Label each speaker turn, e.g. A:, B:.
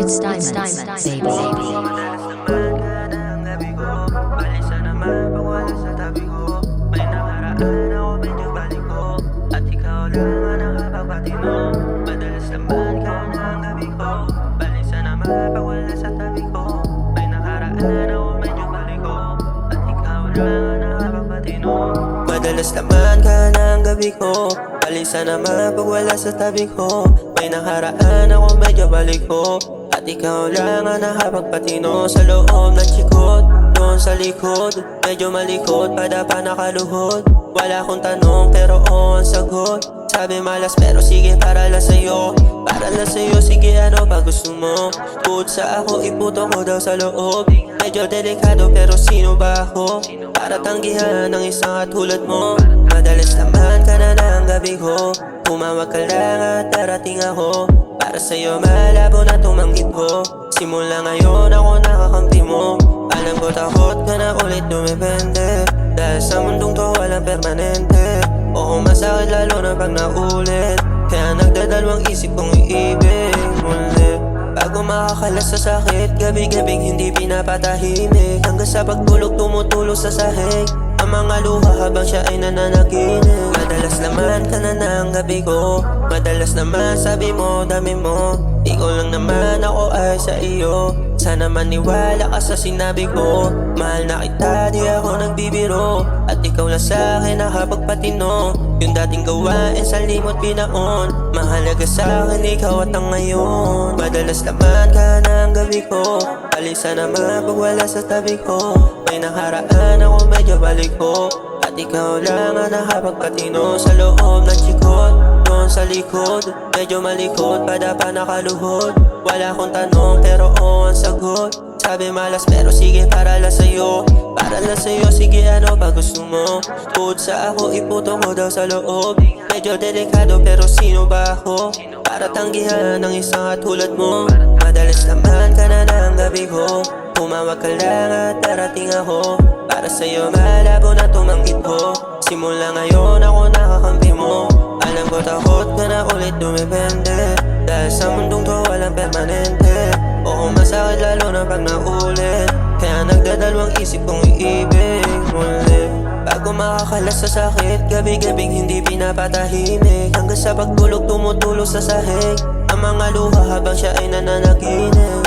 A: It's diamonds, baby.
B: Madalas naman ka ng gabi ko. Balisa naman pag wala sa tabi ko. May nakaraan ako medyo balik ko. At ikaw lang ang nakapagpatino. Madalas naman ka ng gabi ko. Balisa naman pag wala sa tabi ko. May nakaraan ako medyo balik ko. At ikaw lang ang nakapagpatino. Madalas naman ka ng gabi ko. Balisa naman pag wala sa tabi ko. May nakaraan ako medyo balik ko. At ikaw lang ang nakapagpatino sa loob ng chikot. Doon sa likod, medyo malikot, padapa nakaluhod. Wala akong tanong pero oo ang sagot. Sabi malas pero sige para lang sa'yo. Para lang sa'yo, sige ano pa gusto mo. Bukod sa ako, iputo ko daw sa loob. Medyo delikado pero sino ba ako? Para tanggihan ng isang katulad mo. Madalas naman ka na ng gabi ko. Tumawag ka lang at darating ako. Para sa'yo malabo na tumanggit ko. Simula ngayon ako nakakampi mo. Alam ko takot ka na ulit dumepende. Dahil sa mundong to walang permanente. Oo masakit lalo na pag naulit. Kaya nagdadalawang isip kong iibig muli. Bago makakalas sa sakit, gabi-gabing hindi pinapatahimik. Hanggang sa pagtulog tumutulog sa sahig. Ang mga luha habang siya ay nananaginip. Madalas naman ka na ng gabi ko. Madalas naman sabi mo, dami mo. Ikaw lang naman ako ay sa iyo. Sana maniwala ka sa sinabi ko. Mahal na kita, di ako nagbibiro. At ikaw lang sa akin nakapagpatino. Yung dating gawain sa limot binaon. Mahalaga sa akin, ikaw at ang ngayon. Madalas naman ka ng gabi ko. Palisa naman pag wala sa tabi ko. May nakaraan ako medyo balik ko. At ikaw lang ang nakapagpatino sa loob ng chikot. Doon sa likod, medyo malikot, padapa nakaluhod. Wala akong tanong pero oo ang sagot. Sabi malas pero sige para lang sa'yo. Para lang sa'yo, sige ano pa gusto mo. Bukod sa ako, iputo ko daw sa loob. Medyo delikado pero sino ba ako? Para tanggihan ng isang katulad mo. Madalas naman ka na ng gabi ko. Tumawag ka lang at darating ako. Para sa'yo malabo na tumanggit ko. Simula ngayon ako nakakampi mo. Alam ko takot ka na ulit dumepende. Dahil sa mundong to walang permanente. Oo masakit lalo na pag naulit. Kaya nagdadalawang isip kong iibig muli. Bago makakalas sa sakit, gabi-gabing hindi pinapatahimik. Hanggang sa pagtulog tumutulog sa sahig. Ang mga luha habang siya ay nananaginip.